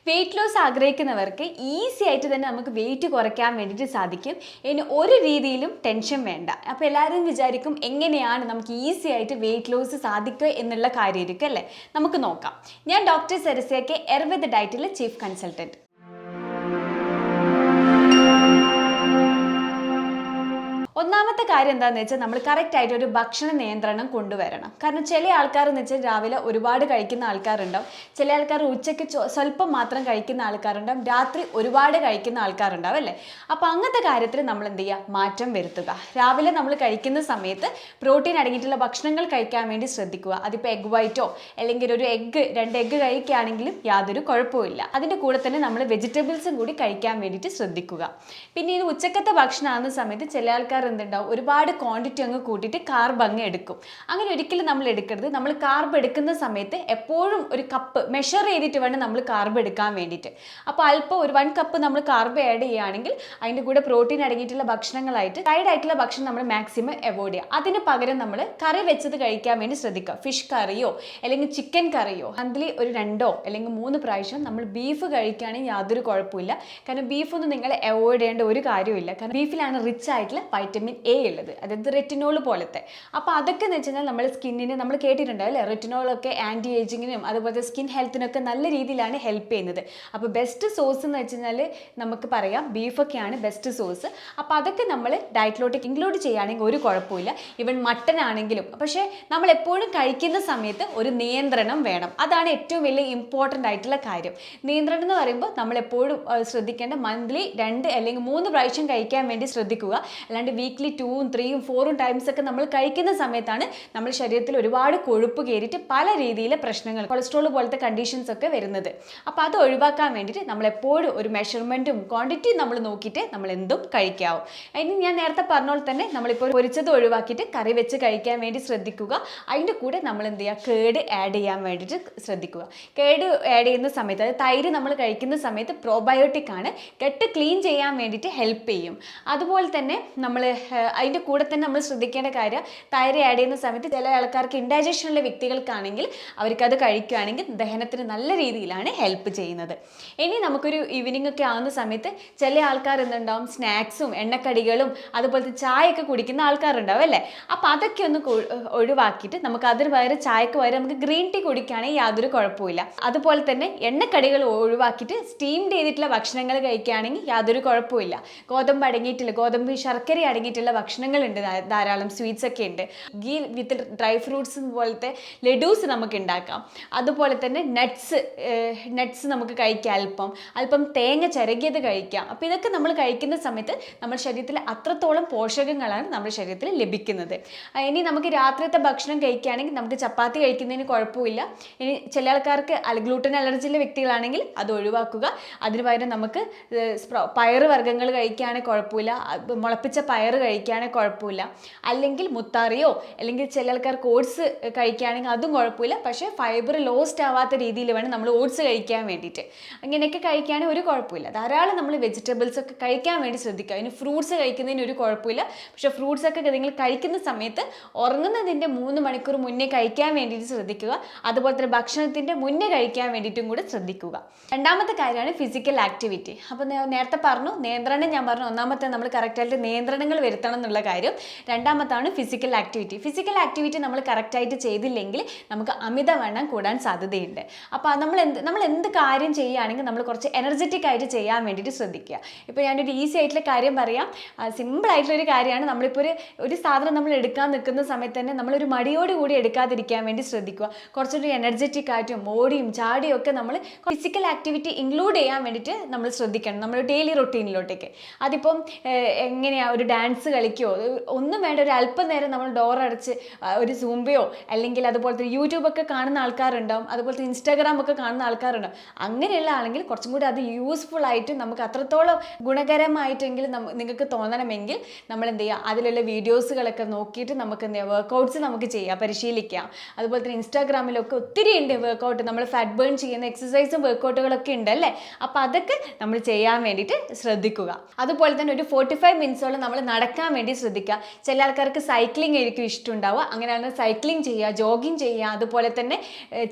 Weight loss ആഗ്രഹിക്കുന്നവർക്ക് easy ആയിട്ട് തന്നെ നമുക്ക് വെയിറ്റ് കുറയ്ക്കാൻ വേണ്ടിയിട്ട് സാധിക്കും. ഇനി ഒരു രീതിയിലും ടെൻഷൻ വേണ്ട. അപ്പോൾ എല്ലാവരും വിചാരിക്കും എങ്ങനെയാണ് നമുക്ക് ഈസി ആയിട്ട് വെയിറ്റ് ലോസ് സാധിക്കുക എന്നുള്ള കാര്യമായിരിക്കും അല്ലേ. നമുക്ക് നോക്കാം. ഞാൻ doctor Sarasya K, Ayurveda ഡയറ്റിലെ chief consultant. ഒന്നാമത്തെ കാര്യം എന്താണെന്ന് വെച്ചാൽ നമ്മൾ കറക്റ്റായിട്ട് ഒരു ഭക്ഷണ നിയന്ത്രണം കൊണ്ടുവരണം. കാരണം ചില ആൾക്കാർ എന്ന് വെച്ചാൽ രാവിലെ ഒരുപാട് കഴിക്കുന്ന ആൾക്കാരുണ്ടാവും, ചില ആൾക്കാർ ഉച്ചയ്ക്ക് സ്വല്പം മാത്രം കഴിക്കുന്ന ആൾക്കാരുണ്ടാവും, രാത്രി ഒരുപാട് കഴിക്കുന്ന ആൾക്കാരുണ്ടാവും അല്ലേ. അപ്പോൾ അങ്ങനത്തെ കാര്യത്തിൽ നമ്മൾ എന്ത് ചെയ്യുക, മാറ്റം വരുത്തുക. രാവിലെ നമ്മൾ കഴിക്കുന്ന സമയത്ത് പ്രോട്ടീൻ അടങ്ങിയിട്ടുള്ള ഭക്ഷണങ്ങൾ കഴിക്കാൻ വേണ്ടി ശ്രദ്ധിക്കുക. അതിപ്പോൾ എഗ് വൈറ്റോ അല്ലെങ്കിൽ ഒരു രണ്ട് എഗ്ഗ് കഴിക്കുകയാണെങ്കിലും യാതൊരു കുഴപ്പമില്ല. അതിൻ്റെ കൂടെ തന്നെ നമ്മൾ വെജിറ്റബിൾസും കൂടി കഴിക്കാൻ വേണ്ടിയിട്ട് ശ്രദ്ധിക്കുക. പിന്നെ ഇത് ഉച്ചക്കത്തെ ഭക്ഷണമാകുന്ന സമയത്ത് ചില ആൾക്കാർ എന്തുണ്ടാവും, ഒരുപാട് ക്വാണ്ടിറ്റി അങ്ങ് കൂട്ടിയിട്ട് കാർബ് അങ്ങ് എടുക്കും. അങ്ങനെ ഒരിക്കലും നമ്മൾ എടുക്കരുത്. നമ്മൾ കാർബ് എടുക്കുന്ന സമയത്ത് എപ്പോഴും ഒരു കപ്പ് മെഷർ ചെയ്തിട്ട് വേണം നമ്മൾ കാർബ് എടുക്കാൻ വേണ്ടിയിട്ട്. അപ്പോൾ അല്പം ഒരു 1 കപ്പ് നമ്മൾ കാർബ് ആഡ് ചെയ്യുകയാണെങ്കിൽ അതിൻ്റെ കൂടെ പ്രോട്ടീൻ അടങ്ങിയിട്ടുള്ള ഭക്ഷണങ്ങളായിട്ട് ഫ്രൈഡ് ആയിട്ടുള്ള ഭക്ഷണം നമ്മൾ മാക്സിമം അവോയ്ഡ് ചെയ്യുക. അതിന് പകരം നമ്മൾ കറി വെച്ചത് കഴിക്കാൻ വേണ്ടി ശ്രദ്ധിക്കുക. ഫിഷ് കറിയോ അല്ലെങ്കിൽ ചിക്കൻ കറിയോ മന്ത്ലി ഒരു 2 അല്ലെങ്കിൽ 3 പ്രാവശ്യം നമ്മൾ ബീഫ് കഴിക്കുകയാണെങ്കിൽ യാതൊരു കുഴപ്പമില്ല. കാരണം ബീഫൊന്നും നിങ്ങൾ അവോയ്ഡ് ചെയ്യേണ്ട ഒരു കാര്യമില്ല. കാരണം ബീഫിലാണ് റിച്ച് ആയിട്ടുള്ള വൈറ്റമിൻ എ ഉള്ളത്, അതായത് റെറ്റിനോൾ പോലത്തെ. അപ്പോൾ അതൊക്കെ എന്ന് വെച്ച് കഴിഞ്ഞാൽ നമ്മൾ സ്കിന്നിന്, നമ്മൾ കേട്ടിട്ടുണ്ടാവും അല്ലേ, റെറ്റിനോളൊക്കെ ആൻറ്റി ഏജിങ്ങിനും അതുപോലെ സ്കിൻ ഹെൽത്തിനൊക്കെ നല്ല രീതിയിലാണ് ഹെൽപ്പ് ചെയ്യുന്നത്. അപ്പോൾ ബെസ്റ്റ് സോഴ്സ് എന്ന് വെച്ച് കഴിഞ്ഞാൽ നമുക്ക് പറയാം ബീഫൊക്കെയാണ് ബെസ്റ്റ് സോഴ്സ്. അപ്പോൾ അതൊക്കെ നമ്മൾ ഡയറ്റിലോട്ട് ഇൻക്ലൂഡ് ചെയ്യുകയാണെങ്കിൽ ഒരു കുഴപ്പമില്ല. ഈവൻ മട്ടൻ ആണെങ്കിലും. പക്ഷേ നമ്മൾ എപ്പോഴും കഴിക്കുന്ന സമയത്ത് ഒരു നിയന്ത്രണം വേണം. അതാണ് ഏറ്റവും വലിയ ഇമ്പോർട്ടൻ്റ് ആയിട്ടുള്ള കാര്യം. നിയന്ത്രണം എന്ന് പറയുമ്പോൾ നമ്മൾ എപ്പോഴും ശ്രദ്ധിക്കേണ്ട മന്ത്ലി 2 അല്ലെങ്കിൽ 3 പ്രാവശ്യം കഴിക്കാൻ വേണ്ടി ശ്രദ്ധിക്കുക. അല്ലാണ്ട് വീക്ക്ലി 2ഉം 3ഉം 4ഉം ടൈംസ് ഒക്കെ നമ്മൾ കഴിക്കുന്ന സമയത്താണ് നമ്മുടെ ശരീരത്തിൽ ഒരുപാട് കൊഴുപ്പ് കയറിയിട്ട് പല രീതിയിലെ പ്രശ്നങ്ങൾ, കൊളസ്ട്രോൾ പോലത്തെ കണ്ടീഷൻസ് ഒക്കെ വരുന്നത്. അപ്പോൾ അത് ഒഴിവാക്കാൻ വേണ്ടിയിട്ട് നമ്മൾ എപ്പോഴും ഒരു മെഷർമെൻറ്റും ക്വാണ്ടിറ്റിയും നമ്മൾ നോക്കിയിട്ട് നമ്മൾ എന്തും കഴിക്കാവും. അതിന് ഞാൻ നേരത്തെ പറഞ്ഞ പോലെ തന്നെ നമ്മളിപ്പോൾ പൊരിച്ചത് ഒഴിവാക്കിയിട്ട് കറി വെച്ച് കഴിക്കാൻ വേണ്ടി ശ്രദ്ധിക്കുക. അതിൻ്റെ കൂടെ നമ്മൾ എന്ത് ചെയ്യുക, കേട് ആഡ് ചെയ്യാൻ വേണ്ടിയിട്ട് ശ്രദ്ധിക്കുക. കേട് ആഡ് ചെയ്യുന്ന സമയത്ത്, അതായത് തൈര് നമ്മൾ കഴിക്കുന്ന സമയത്ത് പ്രോബയോട്ടിക് ആണ്, ഗട്ട് ക്ലീൻ ചെയ്യാൻ വേണ്ടിയിട്ട് ഹെൽപ്പ് ചെയ്യും. അതുപോലെ തന്നെ നമ്മൾ അതിൻ്റെ കൂടെ തന്നെ നമ്മൾ ശ്രദ്ധിക്കേണ്ട കാര്യം, തൈര് ആഡ് ചെയ്യുന്ന സമയത്ത് ചില ആൾക്കാർക്ക് ഇൻഡൈജഷനുള്ള വ്യക്തികൾക്കാണെങ്കിൽ അവർക്കത് കഴിക്കുകയാണെങ്കിൽ ദഹനത്തിന് നല്ല രീതിയിലാണ് ഹെൽപ്പ് ചെയ്യുന്നത്. ഇനി നമുക്കൊരു ഈവനിങ് ഒക്കെ ആകുന്ന സമയത്ത് ചില ആൾക്കാർ എന്തുണ്ടാവും, സ്നാക്സും എണ്ണക്കടികളും അതുപോലത്തെ ചായയൊക്കെ കുടിക്കുന്ന ആൾക്കാരുണ്ടാവും അല്ലേ. അപ്പോൾ അതൊക്കെ ഒന്ന് ഒഴിവാക്കിയിട്ട് നമുക്ക് അതിന് പകരം ചായക്ക് പകരം നമുക്ക് ഗ്രീൻ ടീ കുടിക്കുകയാണെങ്കിൽ യാതൊരു കുഴപ്പമില്ല. അതുപോലെ തന്നെ എണ്ണക്കടികൾ ഒഴിവാക്കിയിട്ട് സ്റ്റീംഡ് ചെയ്തിട്ടുള്ള ഭക്ഷണങ്ങൾ കഴിക്കുകയാണെങ്കിൽ യാതൊരു കുഴപ്പമില്ല. ഗോതമ്പ് അടങ്ങിയിട്ടില്ല, ഗോതമ്പ് ശർക്കര അടങ്ങിയിട്ടുള്ള ഭക്ഷണങ്ങളുണ്ട്, ധാരാളം സ്വീറ്റ്സ് ഒക്കെ ഉണ്ട്. ഗീ വിത്ത് ഡ്രൈ ഫ്രൂട്ട്സ് പോലത്തെ ലഡൂസ് നമുക്ക് ഉണ്ടാക്കാം. അതുപോലെ തന്നെ നട്ട്സ് നമുക്ക് കഴിക്കാം, അല്പം തേങ്ങ ചിരകിയത് കഴിക്കാം. അപ്പോൾ ഇതൊക്കെ നമ്മൾ കഴിക്കുന്ന സമയത്ത് നമ്മുടെ ശരീരത്തിൽ അത്രത്തോളം പോഷകങ്ങളാണ് നമ്മുടെ ശരീരത്തിൽ ലഭിക്കുന്നത്. ഇനി നമുക്ക് രാത്രിയത്തെ ഭക്ഷണം കഴിക്കുകയാണെങ്കിൽ നമുക്ക് ചപ്പാത്തി കഴിക്കുന്നതിന് കുഴപ്പമില്ല. ഇനി ചില ആൾക്കാർക്ക് ഗ്ലൂട്ടൻ അലർജിയുള്ള വ്യക്തികളാണെങ്കിൽ അത് ഒഴിവാക്കുക. അതിന് പകരം നമുക്ക് പയറ് വർഗ്ഗങ്ങൾ കഴിക്കുകയാണെങ്കിൽ കുഴപ്പമില്ല, മുളപ്പിച്ച പയർ കഴിക്കുകയാണെങ്കിൽ കുഴപ്പമില്ല. അല്ലെങ്കിൽ മുത്താറിയോ അല്ലെങ്കിൽ ചില ആൾക്കാർക്ക് ഓട്സ് കഴിക്കുകയാണെങ്കിൽ അതും കുഴപ്പമില്ല. പക്ഷേ ഫൈബർ ലോസ്റ്റ് ആവാത്ത രീതിയിൽ വേണം നമ്മൾ ഓട്സ് കഴിക്കാൻ വേണ്ടിയിട്ട്. അങ്ങനെയൊക്കെ കഴിക്കുകയാണെങ്കിൽ ഒരു കുഴപ്പമില്ല. ധാരാളം നമ്മൾ വെജിറ്റബിൾസ് ഒക്കെ കഴിക്കാൻ വേണ്ടി ശ്രദ്ധിക്കുക. ഇനി ഫ്രൂട്ട്സ് കഴിക്കുന്നതിന് ഒരു കുഴപ്പമില്ല. പക്ഷേ ഫ്രൂട്ട്സ് ഒക്കെ നിങ്ങൾ കഴിക്കുന്ന സമയത്ത് ഉറങ്ങുന്നതിൻ്റെ 3 മണിക്കൂർ മുന്നേ കഴിക്കാൻ വേണ്ടിയിട്ട് ശ്രദ്ധിക്കുക. അതുപോലെ തന്നെ ഭക്ഷണത്തിൻ്റെ മുന്നേ കഴിക്കാൻ വേണ്ടിയിട്ടും കൂടെ ശ്രദ്ധിക്കുക. രണ്ടാമത്തെ കാര്യമാണ് ഫിസിക്കൽ ആക്ടിവിറ്റി. അപ്പോൾ നേരത്തെ പറഞ്ഞു നിയന്ത്രണം, ഞാൻ പറഞ്ഞു ഒന്നാമത്തെ നമ്മൾ കറക്റ്റായിട്ട് നിയന്ത്രണങ്ങൾ വരുത്തണം എന്നുള്ള കാര്യം. രണ്ടാമത്താണ് ഫിസിക്കൽ ആക്ടിവിറ്റി. ഫിസിക്കൽ ആക്ടിവിറ്റി നമ്മൾ കറക്റ്റായിട്ട് ചെയ്തില്ലെങ്കിൽ നമുക്ക് അമിതവണ്ണം കൂടാൻ സാധ്യതയുണ്ട്. അപ്പോൾ നമ്മൾ എന്ത് കാര്യം ചെയ്യുകയാണെങ്കിൽ നമ്മൾ കുറച്ച് എനർജറ്റിക് ആയിട്ട് ചെയ്യാൻ വേണ്ടിയിട്ട് ശ്രദ്ധിക്കുക. ഇപ്പോൾ ഞാനൊരു ഈസി ആയിട്ടുള്ള കാര്യം പറയാം, സിമ്പിൾ ആയിട്ടുള്ളൊരു കാര്യമാണ്. നമ്മളിപ്പോൾ ഒരു സാധനം നമ്മൾ എടുക്കാൻ നിൽക്കുന്ന സമയത്ത് തന്നെ നമ്മളൊരു മടിയോട് കൂടി എടുക്കാതിരിക്കാൻ വേണ്ടി ശ്രദ്ധിക്കുക. കുറച്ചൊരു എനർജറ്റിക് ആയിട്ടും ഓടിയും ചാടിയും ഒക്കെ നമ്മൾ ഫിസിക്കൽ ആക്ടിവിറ്റി ഇൻക്ലൂഡ് ചെയ്യാൻ വേണ്ടിയിട്ട് നമ്മൾ ശ്രദ്ധിക്കണം നമ്മുടെ ഡെയിലി റൊട്ടീനിലോട്ടേക്ക്. അതിപ്പം എങ്ങനെയാണ്, ഒരു ഡാൻസ് കളിക്കുകയോ ഒന്നും വേണ്ട, ഒരു അല്പം നേരം നമ്മൾ ഡോർ അടച്ച് ഒരു സൂംബയോ അല്ലെങ്കിൽ അതുപോലത്തെ യൂട്യൂബൊക്കെ കാണുന്ന ആൾക്കാരുണ്ടാവും, അതുപോലത്തെ ഇൻസ്റ്റാഗ്രാം ഒക്കെ കാണുന്ന ആൾക്കാരുണ്ടാവും. അങ്ങനെയുള്ള ആണെങ്കിൽ കുറച്ചും കൂടി അത് യൂസ്ഫുൾ ആയിട്ട് നമുക്ക് അത്രത്തോളം ഗുണകരമായിട്ടെങ്കിലും നിങ്ങൾക്ക് തോന്നണമെങ്കിൽ നമ്മൾ എന്ത് ചെയ്യുക, അതിലുള്ള വീഡിയോസുകളൊക്കെ നോക്കിയിട്ട് നമുക്ക് എന്ത് ചെയ്യുക, വർക്കൗട്ട്സ് നമുക്ക് ചെയ്യാം, പരിശീലിക്കാം. അതുപോലെ തന്നെ ഇൻസ്റ്റാഗ്രാമിലൊക്കെ ഒത്തിരി ഉണ്ട് വർക്കൗട്ട്, നമ്മൾ ഫാറ്റ് ബേൺ ചെയ്യുന്ന എക്സസൈസും വർക്കൗട്ടുകളൊക്കെ ഉണ്ട് അല്ലേ. അപ്പോൾ അതൊക്കെ നമ്മൾ ചെയ്യാൻ വേണ്ടിയിട്ട് ശ്രദ്ധിക്കുക. അതുപോലെ തന്നെ ഒരു 45 മിനിറ്റ്സോളം നമ്മൾ നടക്കാൻ വേണ്ടി ശ്രദ്ധിക്കുക. ചില ആൾക്കാർക്ക് സൈക്ലിംഗ് ആയിരിക്കും ഇഷ്ടമുണ്ടാവുക, അങ്ങനെയാണ് സൈക്ലിംഗ് ചെയ്യുക, ജോഗിങ് ചെയ്യുക. അതുപോലെ തന്നെ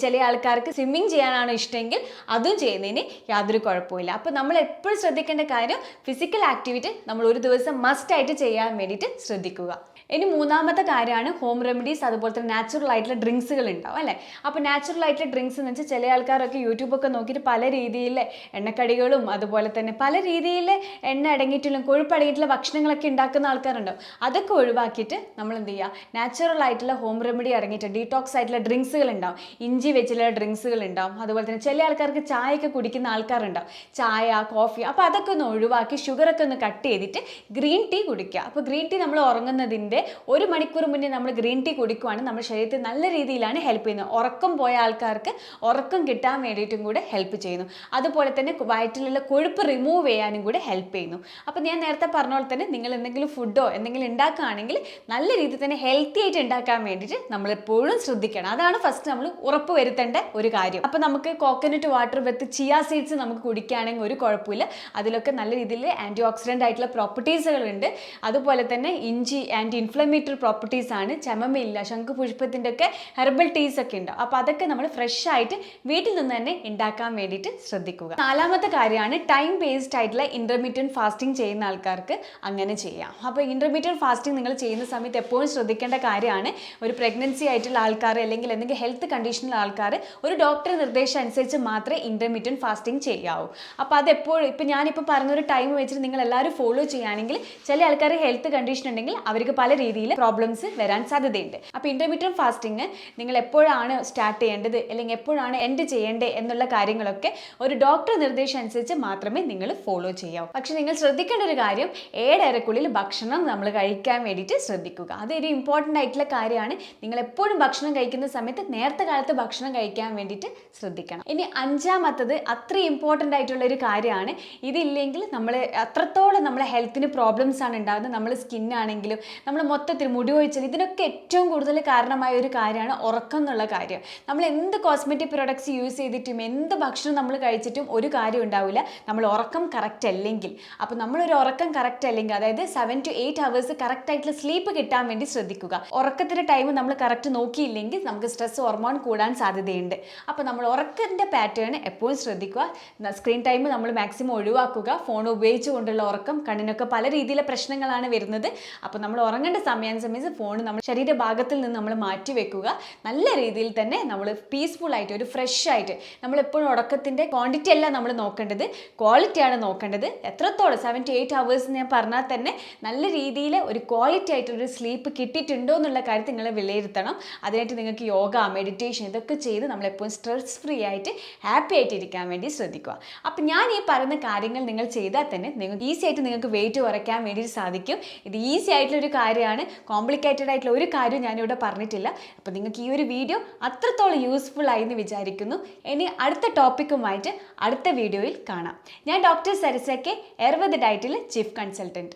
ചില ആൾക്കാർക്ക് സ്വിമ്മിങ് ചെയ്യാനാണ് ഇഷ്ടമെങ്കിൽ അതും ചെയ്യുന്നതിന് യാതൊരു കുഴപ്പമില്ല. അപ്പോൾ നമ്മൾ എപ്പോഴും ശ്രദ്ധിക്കേണ്ട കാര്യം ഫിസിക്കൽ ആക്ടിവിറ്റി നമ്മൾ ഒരു ദിവസം മസ്റ്റായിട്ട് ചെയ്യാൻ വേണ്ടിയിട്ട് ശ്രദ്ധിക്കുക. ഇനി മൂന്നാമത്തെ കാര്യമാണ് ഹോം റെമഡീസ്, അതുപോലെ തന്നെ നാച്ചുറൽ ആയിട്ടുള്ള ഡ്രിങ്ക്സുകൾ ഉണ്ടാവും അല്ലേ. അപ്പോൾ നാച്ചുറൽ ആയിട്ടുള്ള ഡ്രിങ്ക്സ് എന്ന് വെച്ചാൽ ചില ആൾക്കാരൊക്കെ യൂട്യൂബൊക്കെ നോക്കിയിട്ട് പല രീതിയിലെ എണ്ണക്കടികളും അതുപോലെ തന്നെ പല രീതിയിൽ എണ്ണ അടങ്ങിയിട്ടുള്ള കൊഴുപ്പ് അടങ്ങിയിട്ടുള്ള ഭക്ഷണങ്ങളൊക്കെ ഉണ്ടാക്കുന്ന ആൾക്കാരുണ്ടാവും. അതൊക്കെ ഒഴിവാക്കിയിട്ട് നമ്മൾ എന്ത് ചെയ്യുക, നാച്ചുറൽ ആയിട്ടുള്ള ഹോം റെമഡി അടങ്ങിയിട്ട് ഡീടോക്സ് ആയിട്ടുള്ള ഡ്രിങ്ക്സുകൾ ഉണ്ടാവും. ഇഞ്ചി വെച്ചുള്ള ഡ്രിങ്ക്സുകൾ ഉണ്ടാവും. അതുപോലെ തന്നെ ചില ആൾക്കാർക്ക് ചായയൊക്കെ കുടിക്കുന്ന ആൾക്കാരുണ്ടാവും, ചായ കോഫി. അപ്പോൾ അതൊക്കെ ഒന്ന് ഒഴിവാക്കി ഷുഗറൊക്കെ ഒന്ന് കട്ട് ചെയ്തിട്ട് ഗ്രീൻ ടീ കുടിക്കുക. അപ്പോൾ ഗ്രീൻ ടീ നമ്മൾ ഉറങ്ങുന്നതിൻ്റെ 1 മണിക്കൂർ മുന്നേ നമ്മൾ ഗ്രീൻ ടീ കുടിക്കുവാണെങ്കിൽ നമ്മുടെ ശരീരത്തിൽ നല്ല രീതിയിലാണ് ഹെൽപ്പ് ചെയ്യുന്നത്. ഉറക്കം പോയ ആൾക്കാർക്ക് ഉറക്കം കിട്ടാൻ വേണ്ടിയിട്ടും കൂടെ ഹെൽപ്പ് ചെയ്യുന്നു. അതുപോലെ തന്നെ വയറ്റിലുള്ള കൊഴുപ്പ് റിമൂവ് ചെയ്യാനും കൂടെ ഹെൽപ്പ് ചെയ്യുന്നു. അപ്പോൾ ഞാൻ നേരത്തെ പറഞ്ഞ പോലെ തന്നെ നിങ്ങൾ എന്തെങ്കിലും ഫുഡോ എന്തെങ്കിലും ഉണ്ടാക്കുകയാണെങ്കിൽ നല്ല രീതിയിൽ തന്നെ ഹെൽത്തി ആയിട്ട് ഉണ്ടാക്കാൻ വേണ്ടിയിട്ട് നമ്മൾ എപ്പോഴും ശ്രദ്ധിക്കണം. അതാണ് ഫസ്റ്റ് നമ്മൾ ഉറപ്പ് വരുത്തേണ്ട ഒരു കാര്യം. അപ്പോൾ നമുക്ക് കോക്കനട്ട് വാട്ടർ വിത്ത് ചിയ സീഡ്സ് നമുക്ക് കുടിക്കുകയാണെങ്കിൽ ഒരു കുഴപ്പമില്ല. അതിലൊക്കെ നല്ല രീതിയിൽ ആൻറ്റി ഓക്സിഡൻ്റ് ആയിട്ടുള്ള പ്രോപ്പർട്ടീസുകളുണ്ട്. അതുപോലെ തന്നെ ഇഞ്ചി ആൻറ്റി ഇൻഫ്ലമേറ്ററി പ്രോപ്പർട്ടീസ് ആണ്. ചെമമില്ല, ശംഖുപുഷ്പത്തിൻ്റെ ഒക്കെ ഹെർബൽ ടീസ് ഒക്കെ ഉണ്ട്. അപ്പോൾ അതൊക്കെ നമ്മൾ ഫ്രഷ് ആയിട്ട് വീട്ടിൽ നിന്ന് തന്നെ ഉണ്ടാക്കാൻ വേണ്ടിയിട്ട് ശ്രദ്ധിക്കുക. നാലാമത്തെ കാര്യമാണ് ടൈം ബേസ്ഡ് ആയിട്ടുള്ള ഇൻ്റർമീഡിയറ്റ് ഫാസ്റ്റിംഗ് ചെയ്യുന്ന ആൾക്കാർക്ക് അങ്ങനെ ചെയ്യാം. അപ്പോൾ ഇൻ്റർമീഡിയറ്റ് ഫാസ്റ്റിംഗ് നിങ്ങൾ ചെയ്യുന്ന സമയത്ത് എപ്പോഴും ശ്രദ്ധിക്കേണ്ട കാര്യമാണ്, ഒരു പ്രഗ്നൻസി ആയിട്ടുള്ള ആൾക്കാർ അല്ലെങ്കിൽ എന്തെങ്കിലും ഹെൽത്ത് കണ്ടീഷനുള്ള ആൾക്കാർ ഒരു ഡോക്ടർ നിർദ്ദേശം അനുസരിച്ച് മാത്രമേ ഇൻ്റർമീഡിയറ്റ് ഫാസ്റ്റിംഗ് ചെയ്യാവൂ. അപ്പോൾ അതെപ്പോഴും ഇപ്പോൾ ഞാനിപ്പോൾ പറഞ്ഞൊരു ടൈം വെച്ചിട്ട് നിങ്ങൾ എല്ലാവരും ഫോളോ ചെയ്യുകയാണെങ്കിൽ ചില ആൾക്കാർ ഹെൽത്ത് കണ്ടീഷൻ ഉണ്ടെങ്കിൽ അവർക്ക് പല രീതിയിൽ പ്രോബ്ലംസ് വരാൻ സാധ്യതയുണ്ട്. അപ്പോൾ ഇൻ്റർമീഡിയറ്റ് ഫാസ്റ്റിംഗ് നിങ്ങൾ എപ്പോഴാണ് സ്റ്റാർട്ട് ചെയ്യേണ്ടത് അല്ലെങ്കിൽ എപ്പോഴാണ് എൻഡ് ചെയ്യേണ്ടത് എന്നുള്ള കാര്യങ്ങളൊക്കെ ഒരു ഡോക്ടർ നിർദ്ദേശം അനുസരിച്ച് മാത്രമേ നിങ്ങൾ ഫോളോ ചെയ്യാവൂ. പക്ഷെ നിങ്ങൾ ശ്രദ്ധിക്കേണ്ട ഒരു കാര്യം 7 അരക്കുള്ളിൽ ഭക്ഷണം നമ്മൾ കഴിക്കാൻ വേണ്ടിയിട്ട് ശ്രദ്ധിക്കുക. അതൊരു ഇമ്പോർട്ടൻ്റ് ആയിട്ടുള്ള കാര്യമാണ്. നിങ്ങൾ എപ്പോഴും ഭക്ഷണം കഴിക്കുന്ന സമയത്ത് നേരത്തെ കാലത്ത് ഭക്ഷണം കഴിക്കാൻ വേണ്ടിയിട്ട് ശ്രദ്ധിക്കണം. ഇനി അഞ്ചാമത്തത് അത്രയും ഇമ്പോർട്ടൻ്റ് ആയിട്ടുള്ള ഒരു കാര്യമാണ്. ഇതില്ലെങ്കിൽ നമ്മൾ അത്രത്തോളം നമ്മളെ ഹെൽത്തിന് പ്രോബ്ലംസ് ആണ് ഉണ്ടാകുന്നത്. നമ്മൾ സ്കിന്നാണെങ്കിലും നമ്മൾ മൊത്തത്തിൽ മുടി കൊഴിച്ചൽ ഇതിനൊക്കെ ഏറ്റവും കൂടുതൽ കാരണമായ ഒരു കാര്യമാണ് ഉറക്കം എന്നുള്ള കാര്യം. നമ്മൾ എന്ത് കോസ്മെറ്റിക് പ്രൊഡക്ട്സ് യൂസ് ചെയ്തിട്ടും എന്ത് ഭക്ഷണം നമ്മൾ കഴിച്ചിട്ടും ഒരു കാര്യം ഉണ്ടാവില്ല നമ്മൾ ഉറക്കം കറക്റ്റ് അല്ലെങ്കിൽ. അപ്പോൾ നമ്മളൊരു ഉറക്കം കറക്റ്റ് അല്ലെങ്കിൽ അതായത് 7 to 8 hours കറക്റ്റ് ആയിട്ടുള്ള സ്ലീപ്പ് കിട്ടാൻ വേണ്ടി ശ്രദ്ധിക്കുക. ഉറക്കത്തിൻ്റെ ടൈം നമ്മൾ കറക്റ്റ് നോക്കിയില്ലെങ്കിൽ നമുക്ക് സ്ട്രെസ് ഹോർമോൺ കൂടാൻ സാധ്യതയുണ്ട്. അപ്പോൾ നമ്മൾ ഉറക്കത്തിൻ്റെ പാറ്റേൺ എപ്പോഴും ശ്രദ്ധിക്കുക. സ്ക്രീൻ ടൈം നമ്മൾ മാക്സിമം ഒഴിവാക്കുക. ഫോൺ ഉപയോഗിച്ചുകൊണ്ടുള്ള ഉറക്കം കണ്ണിനൊക്കെ പല രീതിയിലെ പ്രശ്നങ്ങളാണ് വരുന്നത്. അപ്പോൾ നമ്മൾ ഉറങ്ങേണ്ട സമയാനുസരിച്ച് ഫോൺ നമ്മൾ ശരീരഭാഗത്തിൽ നിന്ന് നമ്മൾ മാറ്റി വെക്കുക. നല്ല രീതിയിൽ തന്നെ നമ്മൾ പീസ്ഫുൾ ആയിട്ട് ഒരു ഫ്രഷ് ആയിട്ട് നമ്മളെപ്പോഴും ഉറക്കത്തിൻ്റെ ക്വാണ്ടിറ്റി അല്ല നമ്മൾ നോക്കേണ്ടത്, ക്വാളിറ്റിയാണ് നോക്കേണ്ടത്. എത്രത്തോളം 7 to 8 hours ഞാൻ പറഞ്ഞാൽ തന്നെ നല്ല രീതിയിൽ ഒരു ക്വാളിറ്റി ആയിട്ടൊരു സ്ലീപ്പ് കിട്ടിയിട്ടുണ്ടോ എന്നുള്ള കാര്യത്തിൽ നിങ്ങൾ വിലയിരുത്തണം. അതിനായിട്ട് നിങ്ങൾക്ക് യോഗ, മെഡിറ്റേഷൻ ഇതൊക്കെ ചെയ്ത് നമ്മളെപ്പോഴും സ്ട്രെസ് ഫ്രീ ആയിട്ട് ഹാപ്പി ആയിട്ട് ഇരിക്കാൻ വേണ്ടി ശ്രദ്ധിക്കുക. അപ്പം ഞാൻ ഈ പറയുന്ന കാര്യങ്ങൾ നിങ്ങൾ ചെയ്താൽ തന്നെ നിങ്ങൾക്ക് ഈസി ആയിട്ട് നിങ്ങൾക്ക് വെയിറ്റ് കുറയ്ക്കാൻ വേണ്ടി സാധിക്കും. ഇത് ഈസി ആയിട്ടുള്ളൊരു കാര്യമാണ്, കോംപ്ലിക്കേറ്റഡ് ആയിട്ടുള്ള ഒരു കാര്യം ഞാനിവിടെ പറഞ്ഞിട്ടില്ല. അപ്പോൾ നിങ്ങൾക്ക് ഈ ഒരു വീഡിയോ അത്രത്തോളം യൂസ്ഫുൾ ആയി എന്ന് വിചാരിക്കുന്നു. ഇനി അടുത്ത ടോപ്പിക്കുമായിട്ട് അടുത്ത വീഡിയോയിൽ കാണാം. ഞാൻ ഡോക്ടർ സരസ കെ, ആയുർവേദ ഡയറ്റിൽ ചീഫ് കൺസൾട്ടൻറ്റ്.